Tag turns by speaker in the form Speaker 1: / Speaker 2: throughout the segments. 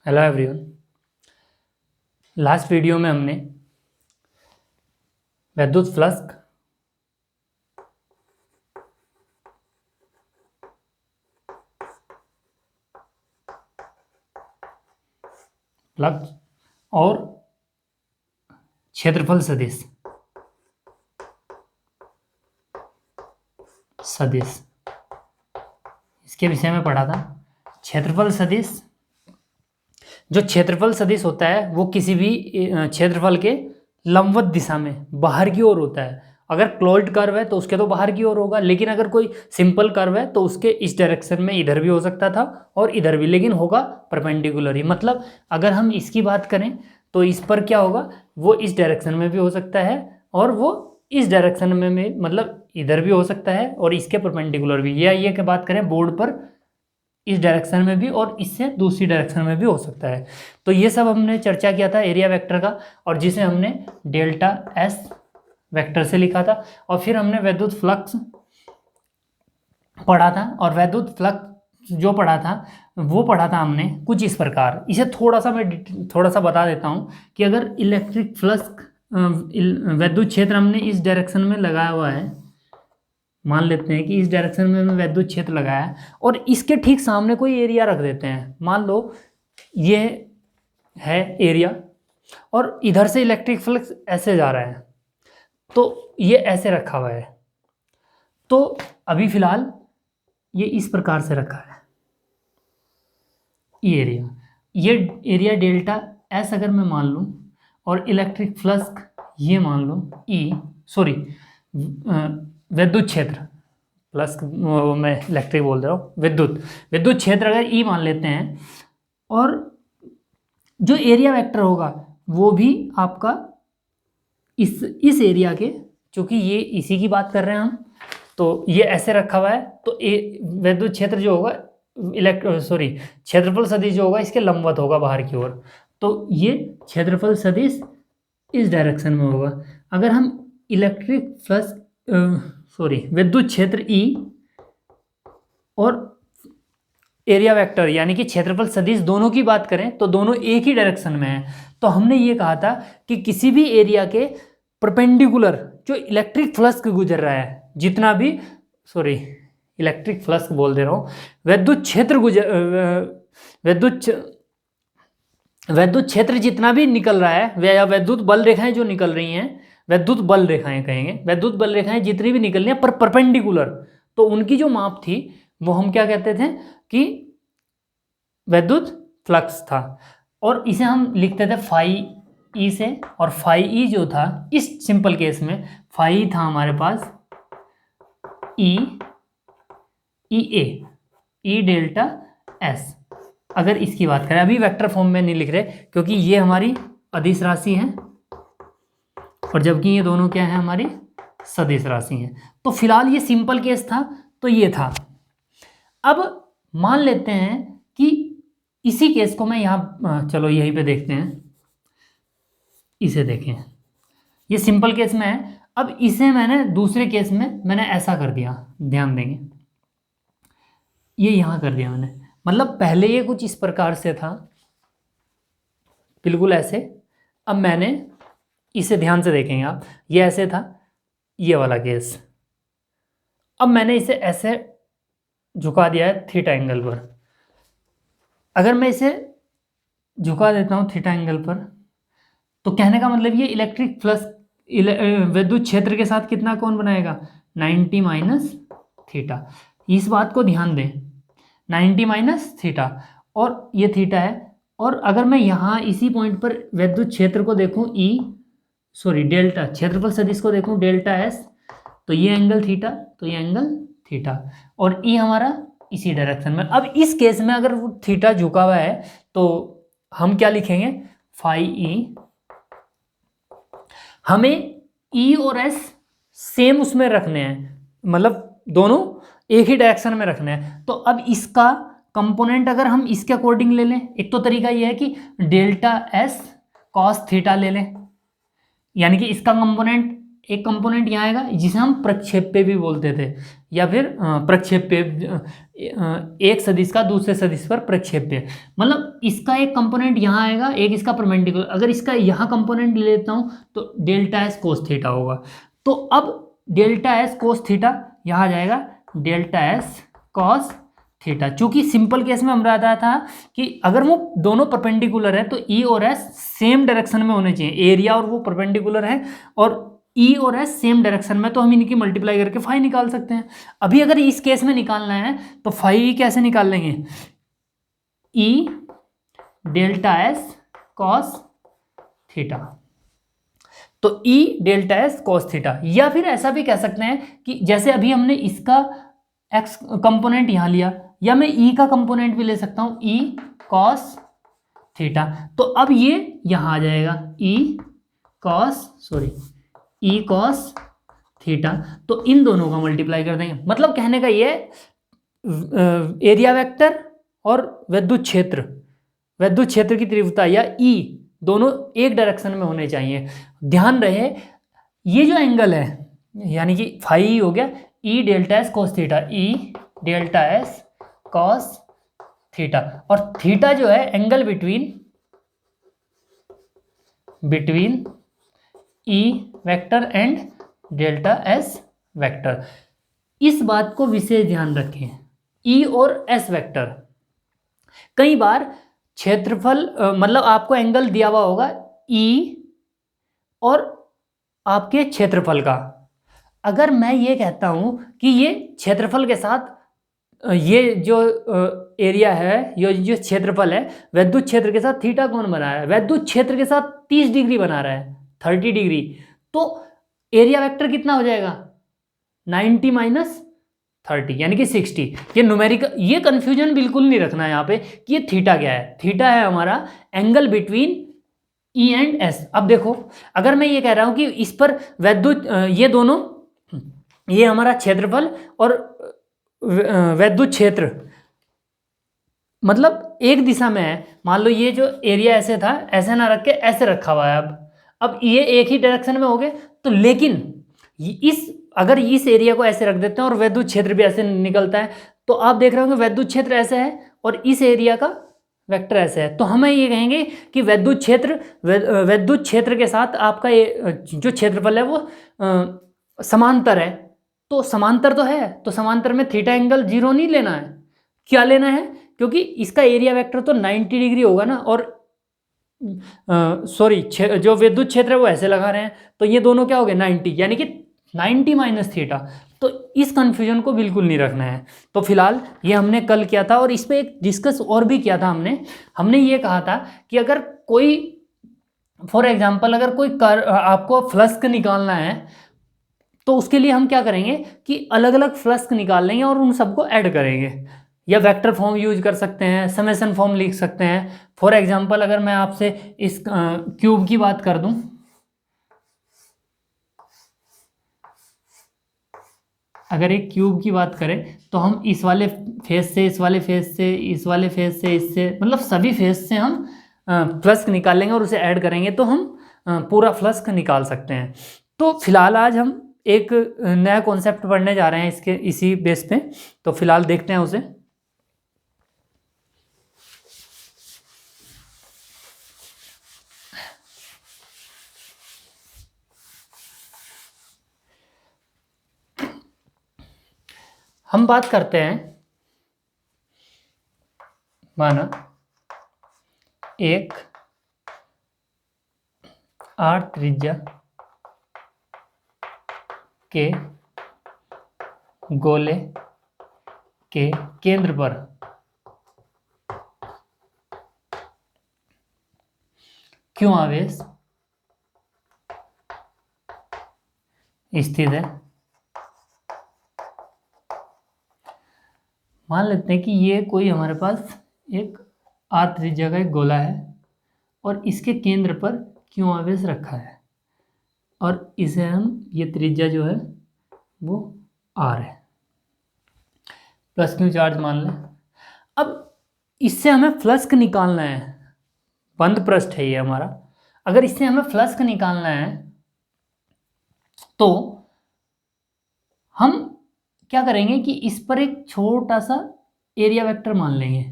Speaker 1: Hello everyone. Last video में हमने विद्युत फ्लक्स, और क्षेत्रफल सदिश इसके विषय में पढ़ा था। क्षेत्रफल सदिश, जो क्षेत्रफल सदिश होता है वो किसी भी क्षेत्रफल के लंबवत दिशा में बाहर की ओर होता है। अगर क्लोज्ड कर्व है तो उसके तो बाहर की ओर होगा, लेकिन अगर कोई सिंपल कर्व है तो उसके इस डायरेक्शन में इधर भी हो सकता था और इधर भी, लेकिन होगा परपेंडिकुलर ही। मतलब अगर हम इसकी बात करें तो इस पर क्या होगा, वो इस डायरेक्शन में भी हो सकता है और वो इस डायरेक्शन में मतलब इधर भी हो सकता है और इसके परपेंडिकुलर भी। या ये की बात करें बोर्ड पर इस डायरेक्शन में भी और इससे दूसरी डायरेक्शन में भी हो सकता है। तो ये सब हमने चर्चा किया था एरिया वेक्टर का, और जिसे हमने डेल्टा एस वेक्टर से लिखा था। और फिर हमने विद्युत फ्लक्स पढ़ा था, और विद्युत फ्लक्स जो पढ़ा था वो पढ़ा था हमने कुछ इस प्रकार। इसे थोड़ा सा बता देता हूँ कि अगर इलेक्ट्रिक फ्लक्स विद्युत क्षेत्र हमने इस डायरेक्शन में लगाया हुआ है, मान लेते हैं कि इस डायरेक्शन में हमने विद्युत क्षेत्र लगाया है और इसके ठीक सामने कोई एरिया रख देते हैं। मान लो ये है एरिया और इधर से इलेक्ट्रिक फ्लक्स ऐसे जा रहा है, तो ये ऐसे रखा हुआ है। तो अभी फिलहाल ये इस प्रकार से रखा है, ये एरिया डेल्टा एस अगर मैं मान लूँ और इलेक्ट्रिक फ्लक्स ये मान लो विद्युत क्षेत्र प्लस मैं इलेक्ट्रिक बोल रहा हूँ, विद्युत क्षेत्र अगर ई मान लेते हैं, और जो एरिया वेक्टर होगा वो भी आपका इस एरिया के, चूंकि ये इसी की बात कर रहे हैं हम, तो ये ऐसे रखा हुआ है। तो विद्युत क्षेत्र जो होगा क्षेत्रफल सदिश जो होगा इसके लंबवत होगा बाहर की ओर। तो ये क्षेत्रफल सदिश इस डायरेक्शन में होगा। अगर हम इलेक्ट्रिक फ्लक्स विद्युत क्षेत्र ई और एरिया वेक्टर यानी कि क्षेत्रफल सदिश दोनों की बात करें तो दोनों एक ही डायरेक्शन में है। तो हमने ये कहा था कि किसी भी एरिया के परपेंडिकुलर जो इलेक्ट्रिक फ्लक्स गुजर रहा है, जितना भी इलेक्ट्रिक फ्लक्स बोल दे रहा हूँ, विद्युत क्षेत्र जितना भी निकल रहा है, या विद्युत बल रेखाएं जो निकल रही हैं, विद्युत बल रेखाएं कहेंगे, विद्युत बल रेखाएं जितनी भी निकल रही हैं पर परपेंडिकुलर, तो उनकी जो माप थी वो हम क्या कहते थे कि विद्युत फ्लक्स था। और इसे हम लिखते थे फाई ई से, और फाई ई जो था इस सिंपल केस में फाई था हमारे पास ई डेल्टा एस। अगर इसकी बात करें, अभी वेक्टर फॉर्म में नहीं लिख रहे क्योंकि ये हमारी अदिश राशि है और जबकि ये दोनों क्या है, हमारी सदिश राशि हैं। तो फिलहाल ये सिंपल केस था, तो ये था। अब मान लेते हैं कि इसी केस को मैं यहाँ, चलो यहीं पे देखते हैं, इसे देखें, ये सिंपल केस में है। अब इसे मैंने दूसरे केस में मैंने ऐसा कर दिया, ध्यान देंगे, ये यहाँ कर दिया मैंने। मतलब पहले ये कुछ इस प्रकार से था, बिल्कुल ऐसे। अब मैंने इसे ध्यान से देखेंगे आप, ये ऐसे था, ये वाला केस। अब मैंने इसे ऐसे झुका दिया है थीटा एंगल पर। अगर मैं इसे झुका देता हूँ थीटा एंगल पर, तो कहने का मतलब ये इलेक्ट्रिक फ्लक्स विद्युत क्षेत्र के साथ कितना कोण बनाएगा, 90 माइनस थीटा। इस बात को ध्यान दें, 90 माइनस थीटा, और ये थीटा है। और अगर मैं यहाँ इसी पॉइंट पर विद्युत क्षेत्र को देखूँ डेल्टा क्षेत्रफल सदिश को देखूँ डेल्टा एस, तो ये एंगल थीटा, तो ये एंगल थीटा, और ई हमारा इसी डायरेक्शन में। अब इस केस में अगर वो थीटा झुका हुआ है तो हम क्या लिखेंगे, फाई ई। हमें ई और एस सेम उसमें रखने हैं, मतलब दोनों एक ही डायरेक्शन में रखने हैं। तो अब इसका कंपोनेंट अगर हम इसके अकॉर्डिंग ले लें, एक तो तरीका यह है कि डेल्टा एस कॉस थीटा ले लें, यानी कि इसका कंपोनेंट, एक कंपोनेंट यहाँ आएगा जिसे हम प्रक्षेप्य भी बोलते थे, या फिर प्रक्षेप्य, एक सदिश का दूसरे सदिश पर प्रक्षेप्य। मतलब इसका एक कंपोनेंट यहाँ आएगा, एक इसका परपेंडिकुलर। अगर इसका यहाँ कंपोनेंट ले लेता हूँ तो डेल्टा एस कोस थीटा होगा। तो अब डेल्टा एस कोस थीटा यहाँ आ जाएगा डेल्टा एस कॉस थीटा। चूंकि सिंपल केस में हम बताया था कि अगर वो दोनों परपेंडिकुलर है तो ई और एस सेम डायरेक्शन में होने चाहिए। एरिया और वो परपेंडिकुलर है और ई और एस सेम डायरेक्शन में, तो हम इनकी मल्टीप्लाई करके फाई निकाल सकते हैं। अभी अगर इस केस में निकालना है तो फाई कैसे निकाल लेंगे, E delta S cos theta. तो E delta S cos theta, या फिर ऐसा भी कह सकते हैं कि जैसे अभी हमने इसका एक्स कंपोनेंट यहाँ लिया, या मैं ई का कंपोनेंट भी ले सकता हूँ, ई कॉस थीटा। तो अब ये यहाँ आ जाएगा ई कॉस थीटा। तो इन दोनों का मल्टीप्लाई कर देंगे। मतलब कहने का ये एरिया वेक्टर और विद्युत क्षेत्र की तीव्रता या ई दोनों एक डायरेक्शन में होने चाहिए। ध्यान रहे ये जो एंगल है यानी कि फाई हो गया ई डेल्टा एस कॉस थीटा, ई डेल्टा एस कॉस थीटा, और थीटा जो है angle between E vector and delta S vector. इस बात को विशेष ध्यान रखें, ई और एस वेक्टर। कई बार क्षेत्रफल मतलब आपको एंगल दिया हुआ होगा ई और आपके क्षेत्रफल का। अगर मैं ये कहता हूं कि ये क्षेत्रफल के साथ ये जो एरिया है, ये जो क्षेत्रफल है, विद्युत क्षेत्र के साथ थीटा कौन बना रहा है, विद्युत क्षेत्र के साथ 30 डिग्री बना रहा है, 30 डिग्री। तो एरिया वेक्टर कितना हो जाएगा 90 माइनस 30 यानी कि 60। ये न्यूमेरिकल, ये कंफ्यूजन बिल्कुल नहीं रखना है यहाँ पे कि ये थीटा क्या है। थीटा है हमारा angle between E and S. अब देखो अगर मैं ये कह रहा हूँ कि इस पर विद्युत ये दोनों, ये हमारा क्षेत्रफल और विद्युत क्षेत्र मतलब एक दिशा में है। मान लो ये जो एरिया ऐसे था, ऐसे ना रख के ऐसे रखा हुआ है। अब ये एक ही डायरेक्शन में हो गए तो, लेकिन इस अगर इस एरिया को ऐसे रख देते हैं और विद्युत क्षेत्र भी ऐसे निकलता है, तो आप देख रहे होंगे विद्युत क्षेत्र ऐसे है और इस एरिया का वेक्टर ऐसे है। तो हम ये कहेंगे कि विद्युत क्षेत्र के साथ आपका ये जो क्षेत्रफल है वो समांतर है। तो समांतर तो है, तो समांतर में थीटा एंगल 0 नहीं लेना है। क्या लेना है, क्योंकि इसका एरिया वेक्टर तो 90 डिग्री होगा ना, और सॉरी जो विद्युत क्षेत्र है वो ऐसे लगा रहे हैं, तो ये दोनों क्या हो गए 90 यानी कि 90 माइनस थीटा। तो इस कंफ्यूजन को बिल्कुल नहीं रखना है। तो फिलहाल ये हमने कल किया था और इस पर एक डिस्कस और भी किया था हमने ये कहा था कि अगर कोई फॉर एग्जांपल अगर कोई आपको फ्लक्स निकालना है तो उसके लिए हम क्या करेंगे कि अलग अलग फ्लक्स निकाल लेंगे और उन सबको ऐड करेंगे, या वेक्टर फॉर्म यूज कर सकते हैं, समेशन फॉर्म लिख सकते हैं। फॉर एग्जांपल अगर मैं आपसे इस क्यूब की बात कर दूं, अगर एक क्यूब की बात करें तो हम इस वाले फेस से, इस वाले फेस से, इस वाले फेस से, इससे मतलब सभी फेस से हम फ्लक्स निकालेंगे और उसे ऐड करेंगे तो हम पूरा फ्लक्स निकाल सकते हैं। तो फिलहाल आज हम एक नया कॉन्सेप्ट पढ़ने जा रहे हैं इसके इसी बेस पे। तो फिलहाल देखते हैं उसे। हम बात करते हैं, माना एक 8 त्रिज्या के गोले के केंद्र पर क्यों आवेश स्थित है। मान लेते हैं कि ये कोई हमारे पास एक r त्रिज्या का एक गोला है और इसके केंद्र पर क्यों आवेश रखा है, और इसे हम ये त्रिज्या जो है वो r है, प्लस क्यू चार्ज मान लें। अब इससे हमें फ्लक्स निकालना है, बंद पृष्ठ है ये हमारा। अगर इससे हमें फ्लक्स निकालना है तो हम क्या करेंगे कि इस पर एक छोटा सा एरिया वेक्टर मान लेंगे।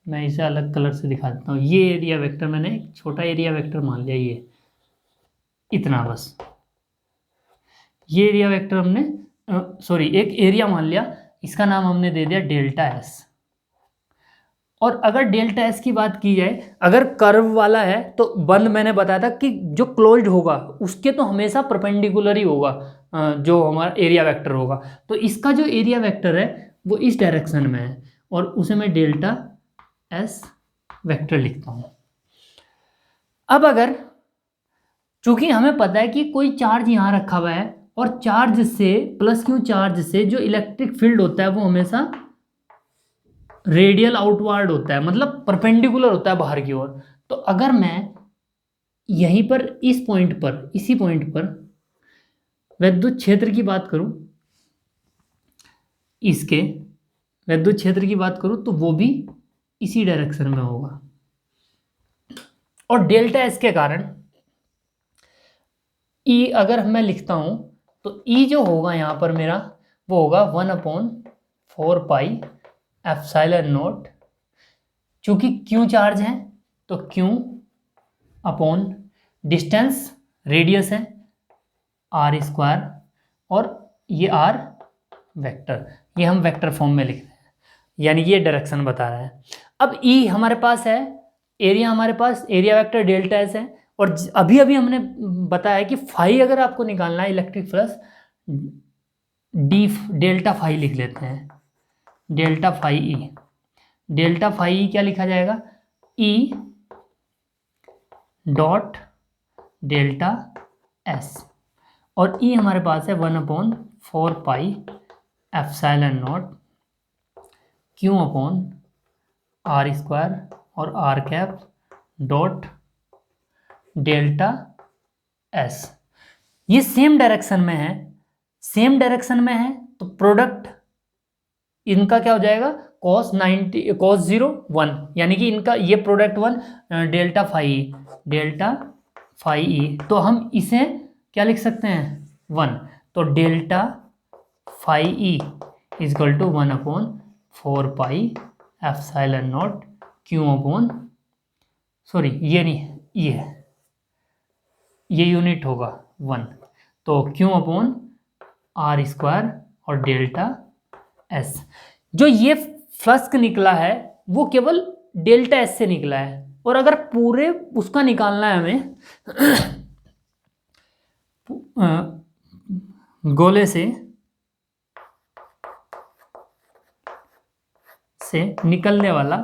Speaker 1: मैं इसे अलग कलर से दिखा देता हूँ। ये एरिया वेक्टर मैंने एक छोटा एरिया वेक्टर मान लिया, ये इतना बस। ये एरिया वेक्टर हमने सॉरी एक एरिया मान लिया, इसका नाम हमने दे दिया डेल्टा एस। और अगर डेल्टा एस की बात की जाए, अगर कर्व वाला है तो बंद मैंने बताया था कि जो क्लोज्ड होगा उसके तो हमेशा परपेंडिकुलर ही होगा जो हमारा एरिया वेक्टर होगा। तो इसका जो एरिया वेक्टर है वो इस डायरेक्शन में है और उसे मैं डेल्टा एस वेक्टर लिखता हूँ। अब अगर चूंकि हमें पता है कि कोई चार्ज यहाँ रखा हुआ है और चार्ज से प्लस क्यू चार्ज से जो इलेक्ट्रिक फील्ड होता है वो हमेशा रेडियल आउटवर्ड होता है, मतलब परपेंडिकुलर होता है बाहर की ओर। तो अगर मैं यहीं पर इस पॉइंट पर, इसी पॉइंट पर विद्युत क्षेत्र की बात करूं, इसके विद्युत क्षेत्र की बात करूं तो वो भी इसी डायरेक्शन में होगा। और डेल्टा एस के कारण ई अगर मैं लिखता हूं तो ई जो होगा यहां पर मेरा वो होगा 1/4 पाई एप्सिलॉन नॉट। चूंकि क्यू चार्ज है तो क्यू अपॉन डिस्टेंस रेडियस है आर स्क्वायर, और ये आर वेक्टर, ये हम वेक्टर फॉर्म में लिख रहे हैं, यानी ये डायरेक्शन बता रहा है। अब ई हमारे पास है, एरिया हमारे पास एरिया वेक्टर डेल्टा एस है, और अभी अभी हमने बताया कि फाई अगर आपको निकालना है electric flux, D delta phi लिख लेते हैं, delta phi E. Delta phi E क्या लिखा जाएगा, ई डॉट डेल्टा एस, और ई हमारे पास है 1/4 pi epsilon not Q upon R square और R cap dot delta S. ये सेम डायरेक्शन में है, सेम डायरेक्शन में है तो प्रोडक्ट इनका क्या हो जाएगा, cos 0 1, यानी कि इनका ये प्रोडक्ट 1 डेल्टा फाई ई, तो हम इसे क्या लिख सकते हैं 1। तो delta phi E equal to 1/4 pi epsilon not Q upon, sorry ये नहीं, ये यूनिट होगा 1, तो क्यू अपॉन आर स्क्वायर और डेल्टा एस। जो ये फ्लक्स निकला है वो केवल डेल्टा एस से निकला है, और अगर पूरे उसका निकालना है हमें गोले से निकलने वाला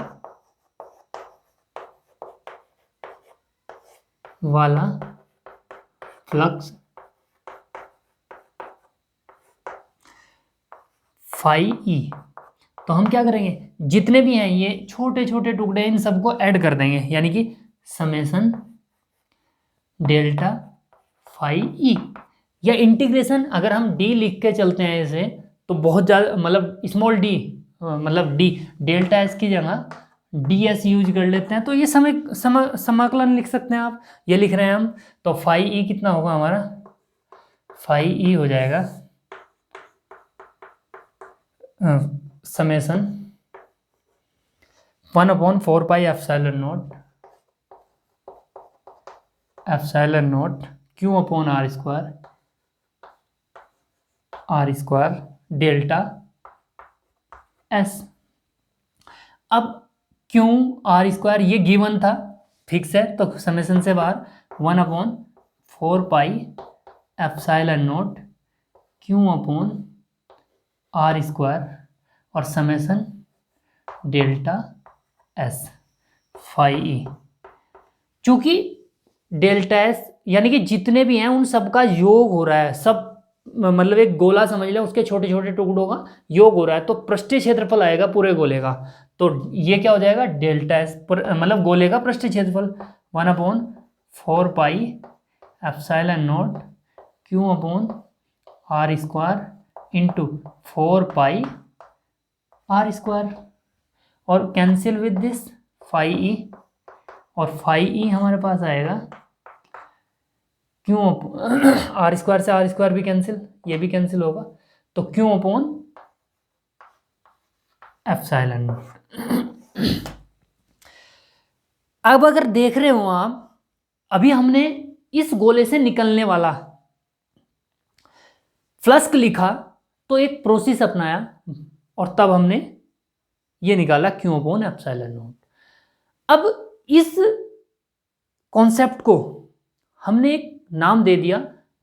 Speaker 1: फ्लक्स फाई ई, तो हम क्या करेंगे, जितने भी हैं ये छोटे छोटे टुकड़े इन सबको ऐड कर देंगे, यानी कि समेसन डेल्टा फाई ई, या इंटीग्रेशन अगर हम डी लिख के चलते हैं इसे तो बहुत ज़्यादा, मतलब स्मॉल डी, मतलब डी डेल्टा एस की जगह डी एस यूज कर लेते हैं, तो ये समाकलन लिख सकते हैं आप, ये लिख रहे हैं हम। तो फाई ई कितना होगा हमारा, फाई ई हो जाएगा summation 1/4 pi epsilon not Q upon R square delta S. अब क्यू आर स्क्वायर ये गिवन था, फिक्स है, तो समेसन से बाहर 1/4 pi epsilon not Q upon R square और summation delta S phi E. चूंकि डेल्टा एस यानी कि जितने भी हैं उन सबका योग हो रहा है, सब मतलब एक गोला समझ लें, उसके छोटे छोटे टुकड़ों का योग हो रहा है, तो पृष्ठीय क्षेत्रफल आएगा पूरे गोले का। तो ये क्या हो जाएगा, डेल्टा एस मतलब गोले का पृष्ठीय क्षेत्रफल 1/4 pi epsilon not Q upon R square into 4 pi R square, और cancel with this phi E, और फाई ई हमारे पास आएगा क्यों आर स्क्वायर से आर स्क्वायर भी कैंसिल, ये भी कैंसिल होगा, तो क्यों अपॉन एप्सिलॉन नॉट। अब अगर देख रहे हो आप, अभी हमने इस गोले से निकलने वाला फ्लक्स लिखा तो एक प्रोसेस अपनाया और तब हमने ये निकाला क्यू अपॉन एप्सिलॉन नॉट। अब इस कॉन्सेप्ट को हमने एक नाम दे दिया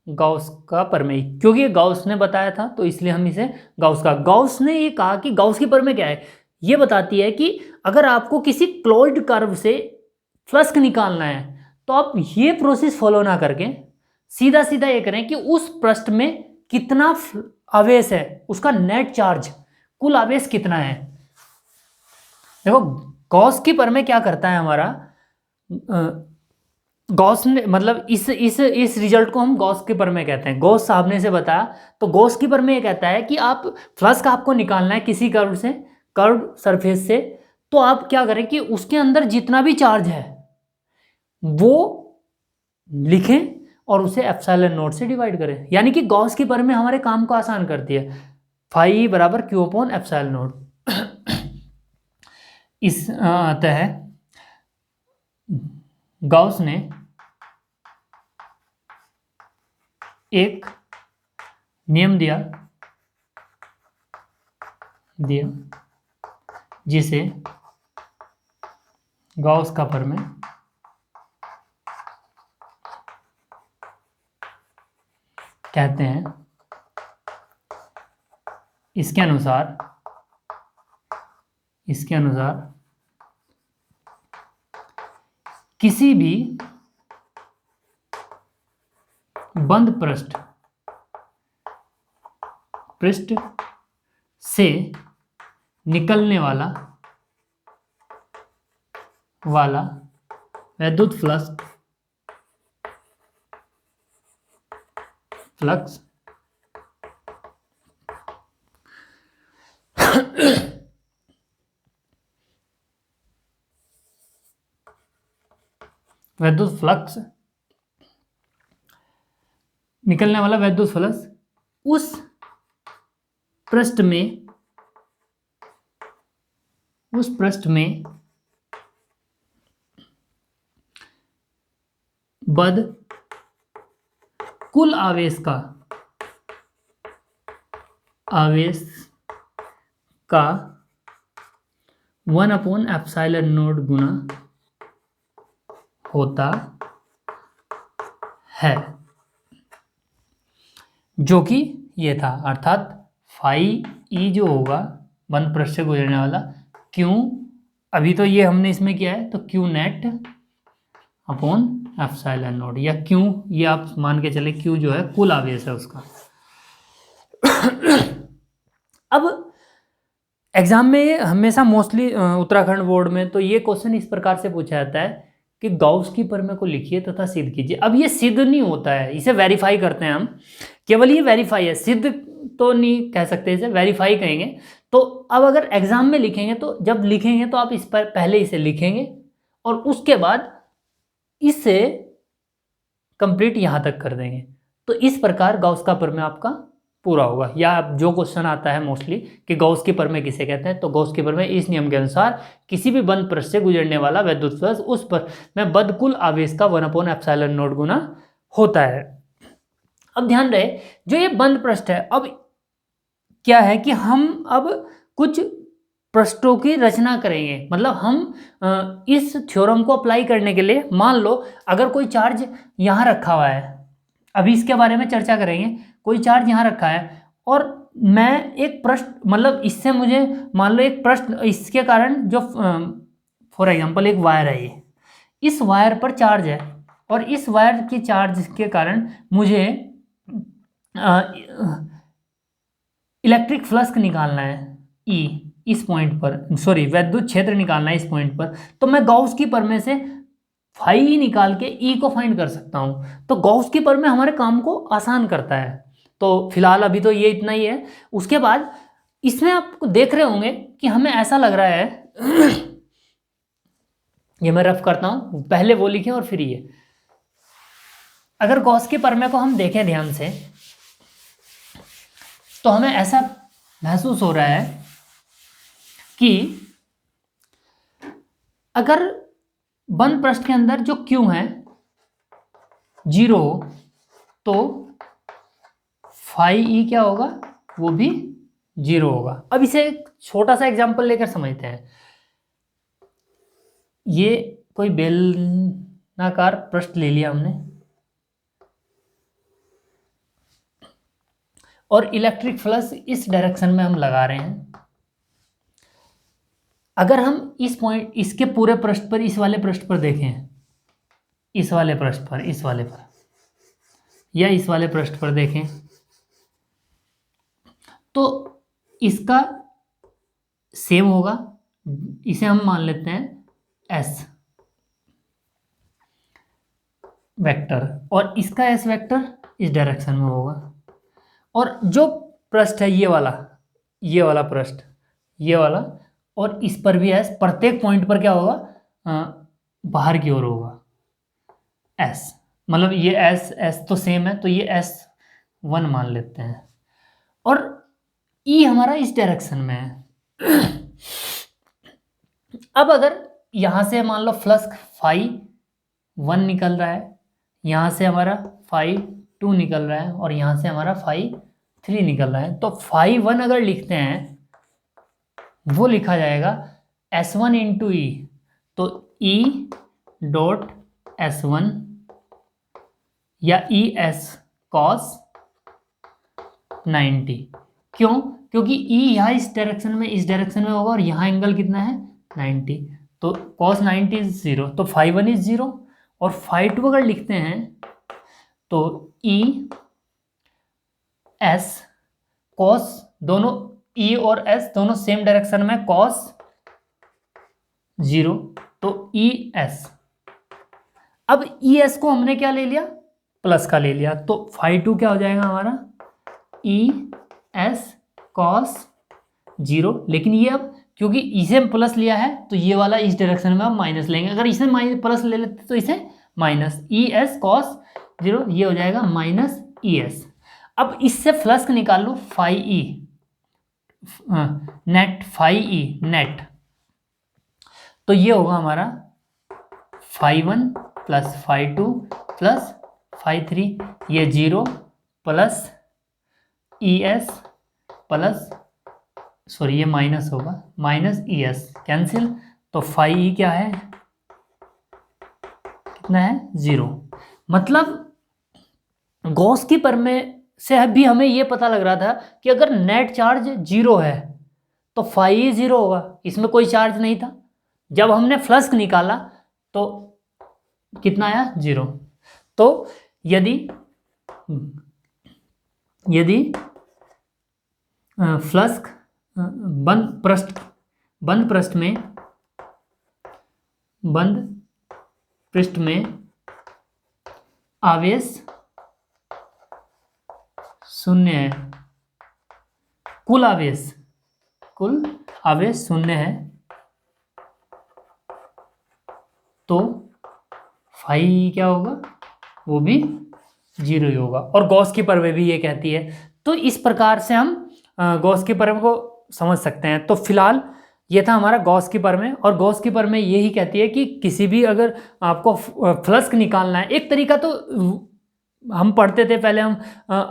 Speaker 1: गाउस का प्रमेय, क्योंकि ये गाउस ने बताया था तो इसलिए हम इसे गाउस ने ये कहा कि गाउस की प्रमेय क्या है, ये बताती है कि अगर आपको किसी क्लोज्ड कर्व से फ्लक्स निकालना है तो आप ये प्रोसेस फॉलो ना करके सीधा सीधा ये करें कि उस पृष्ठ में कितना आवेश है, उसका नेट चार्ज, कुल आवेश कितना है। देखो गॉस की प्रमेय क्या करता है हमारा, गॉस ने मतलब इस रिजल्ट को हम गॉस की प्रमेय कहते हैं। गॉस साहब ने इसे बताया तो गॉस की प्रमेय कहता है कि आप फ्लक्स आपको निकालना है किसी कर्व से, कर्व सरफेस से, तो आप क्या करें कि उसके अंदर जितना भी चार्ज है वो लिखें और उसे एप्सिलॉन नॉट से डिवाइड करें। यानी कि गॉस की प्रमेय हमारे काम को आसान करती है। फाई बराबर क्यू अपॉन एप्सिलॉन नॉट। इस अतः गॉस ने एक नियम दिया जिसे गॉस का प्रमेय कहते हैं। इसके अनुसार किसी भी बंद पृष्ठ से निकलने वाला विद्युत फ्लक्स निकलने वाला विद्युत फ्लक्स उस पृष्ठ में बद कुल आवेश का 1 अपॉन एप्सिलॉन नॉट गुना होता है, जो कि ये था। अर्थात फाई ई जो होगा बंद पृष्ठ से गुजरने वाला क्यू, अभी तो ये हमने इसमें किया है तो Q net upon epsilon not, या क्यू ये आप मान के चले क्यू जो है कुल आवेश है उसका। अब एग्जाम में हमेशा मोस्टली उत्तराखंड बोर्ड में तो ये क्वेश्चन इस प्रकार से पूछा जाता है कि गाउस की प्रमेय को लिखिए तथा सिद्ध कीजिए। अब ये सिद्ध नहीं होता है, इसे वेरीफाई करते हैं हम, केवल ये वेरीफाई है, सिद्ध तो नहीं कह सकते, इसे वेरीफाई कहेंगे। तो अब अगर एग्जाम में लिखेंगे तो जब लिखेंगे तो आप इस पर पहले इसे लिखेंगे और उसके बाद इसे कंप्लीट यहाँ तक कर देंगे, तो इस प्रकार गाउस का प्रमेय आपका पूरा होगा। या जो क्वेश्चन आता है मोस्टली कि गॉस की प्रमेय किसे कहते हैं, तो गॉस की प्रमेय इस नियम के अनुसार किसी भी बंद पृष्ठ से गुजरने वाला विद्युत फ्लक्स उस पर में बद कुल आवेश का 1 अपॉन एप्सिलॉन नॉट गुना होता है। अब ध्यान रहे जो ये बंद पृष्ठ है, अब क्या है कि हम अब कुछ पृष्ठों की रचना करेंगे, मतलब हम इस थ्योरम को अप्लाई करने के लिए मान लो अगर कोई चार्ज यहाँ रखा हुआ है, अभी इसके बारे में चर्चा करेंगे, कोई चार्ज यहाँ रखा है और मैं एक पृष्ठ मतलब इससे मुझे मान लो एक पृष्ठ इसके कारण जो फॉर एग्जांपल एक वायर है, ये इस वायर पर चार्ज है और इस वायर की चार्ज के कारण मुझे इलेक्ट्रिक फ्लक्स निकालना है ई इस पॉइंट पर, सॉरी विद्युत क्षेत्र निकालना है इस पॉइंट पर, तो मैं गॉस की प्रमेय से फाई निकाल के ई को फाइंड कर सकता हूँ। तो गॉस की प्रमेय हमारे काम को आसान करता है। तो फिलहाल अभी तो ये इतना ही है। उसके बाद इसमें आप देख रहे होंगे कि हमें ऐसा लग रहा है ये मैं रफ करता हूँ, पहले वो लिखें और फिर ये। अगर गॉस के प्रमेय को हम देखें ध्यान से तो हमें ऐसा महसूस हो रहा है कि अगर बंद पृष्ठ के अंदर जो Q है 0 तो फाई ई क्या होगा, वो भी 0 होगा। अब इसे एक छोटा सा एग्जांपल लेकर समझते हैं। ये कोई बेलनाकार पृष्ठ ले लिया हमने और इलेक्ट्रिक फ्लक्स इस डायरेक्शन में हम लगा रहे हैं। अगर हम इस पॉइंट, इसके पूरे पृष्ठ पर, इस वाले पृष्ठ पर देखें, इस वाले पृष्ठ पर, इस वाले पर या इस वाले पृष्ठ पर देखें, तो इसका सेम होगा। इसे हम मान लेते हैं एस वेक्टर और इसका एस वेक्टर इस डायरेक्शन में होगा। और जो पृष्ठ है ये वाला पृष्ठ, ये वाला, और इस पर भी एस, प्रत्येक पॉइंट पर क्या होगा, बाहर की ओर होगा एस। मतलब ये एस तो सेम है, तो ये S1 मान लेते हैं। और ई हमारा इस डायरेक्शन में है। अब अगर यहाँ से मान लो फ्लक्स φ1 निकल रहा है, यहाँ से हमारा φ2 निकल रहा है और यहाँ से हमारा φ3 निकल रहा है, तो φ1 अगर लिखते हैं वो लिखा जाएगा S1 इंटू ई, तो E डॉट S1 या ES cos 90। क्यों? क्योंकि E यहाँ इस डायरेक्शन में होगा और यहाँ एंगल कितना है 90, तो cos 90 इज 0, तो φ1 इज 0। और φ2 अगर लिखते हैं तो E S cos, दोनों E और S दोनों सेम डायरेक्शन में, cos 0, तो ES। अब ES को हमने क्या ले लिया, प्लस का ले लिया, तो φ2 क्या हो जाएगा हमारा ES cos 0। लेकिन ये अब क्योंकि इसे प्लस लिया है तो ये वाला इस डायरेक्शन में हम माइनस लेंगे। अगर इसे प्लस ले लेते तो इसे माइनस, ES cos 0 ये हो जाएगा माइनस ES। अब इससे फ्लक्स निकाल लो φe नेट, φe नेट, तो ये होगा हमारा φ1 प्लस φ2 प्लस φ3, ये 0 प्लस ES प्लस, सॉरी ये माइनस होगा, माइनस ES कैंसिल, तो φe क्या है, कितना है 0। मतलब गॉस की प्रमेय से भी हमें ये पता लग रहा था कि अगर नेट चार्ज 0 है तो φe 0 होगा, इसमें कोई चार्ज नहीं था। जब हमने फ्लक्स निकाला तो कितना आया 0। तो यदि फ्लक्स बंद पृष्ठ में आवेश शून्य है, कुल आवेश शून्य है, तो फाई क्या होगा, वो भी 0 ही होगा। और गॉस की प्रमेय भी ये कहती है। तो इस प्रकार से हम गॉस की प्रमेय को समझ सकते हैं। तो फिलहाल ये था हमारा गॉस की प्रमेय। और गॉस की प्रमेय यही कहती है कि किसी भी अगर आपको फ्लक्स निकालना है, एक तरीका तो हम पढ़ते थे पहले, हम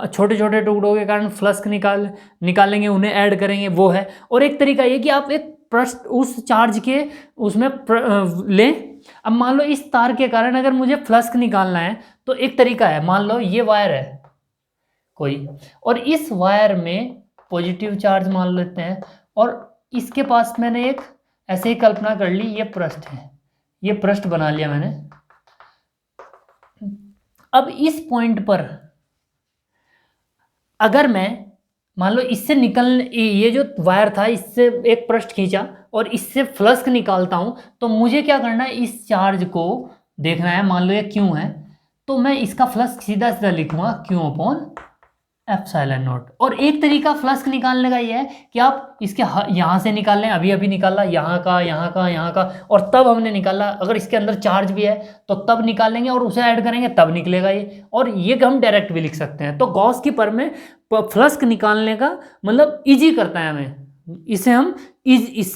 Speaker 1: छोटे छोटे टुकड़ों के कारण फ्लक्स निकालेंगे, उन्हें ऐड करेंगे, वो है। और एक तरीका ये कि आप एक पृष्ठ उस चार्ज के उसमें लें। अब मान लो इस तार के कारण अगर मुझे फ्लक्स निकालना है तो एक तरीका है, मान लो ये वायर है कोई, और इस वायर में पॉजिटिव चार्ज मान लेते हैं, और इसके पास मैंने एक ऐसे ही कल्पना कर ली, ये पृष्ठ है, ये पृष्ठ बना लिया मैंने। अब इस पॉइंट पर अगर मैं मान लो इससे ये जो वायर था इससे एक पृष्ठ खींचा और इससे फ्लक्स निकालता हूं, तो मुझे क्या करना है, इस चार्ज को देखना है। मान लो ये क्यू है, तो मैं इसका फ्लक्स सीधा सीधा लिखूंगा क्यू अपॉन एप्सिलॉन नॉट। और एक तरीका फ्लक्स निकालने का ये है कि आप इसके यहाँ से निकाल लें, अभी निकाला यहाँ का, और तब हमने निकाला। अगर इसके अंदर चार्ज भी है तो तब निकालेंगे और उसे ऐड करेंगे, तब निकलेगा ये। और ये हम डायरेक्ट भी लिख सकते हैं। तो गॉस की प्रमेय फ्लक्स निकालने का मतलब ईजी करता है हमें, इससे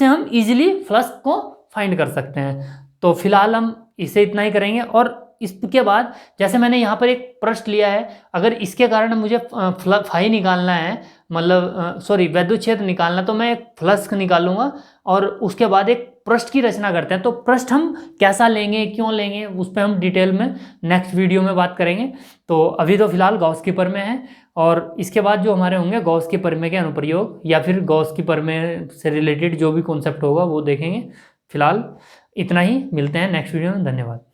Speaker 1: हम इजीली फ्लक्स को फाइंड कर सकते हैं। तो फिलहाल हम इसे इतना ही करेंगे। और इसके बाद जैसे मैंने यहाँ पर एक पृष्ठ लिया है, अगर इसके कारण मुझे फाई निकालना है, मतलब सॉरी वैद्युच्छेद निकालना, तो मैं एक फ्लक्स निकालूंगा और उसके बाद एक पृष्ठ की रचना करते हैं। तो पृष्ठ हम कैसा लेंगे, क्यों लेंगे, उस पर हम डिटेल में नेक्स्ट वीडियो में बात करेंगे। तो अभी तो फिलहाल गॉस की प्रमेय है, और इसके बाद जो हमारे होंगे गॉस की प्रमेय के अनुप्रयोग या फिर गॉस की प्रमेय से रिलेटेड जो भी कॉन्सेप्ट होगा वो देखेंगे। फिलहाल इतना ही, मिलते हैं नेक्स्ट वीडियो में। धन्यवाद।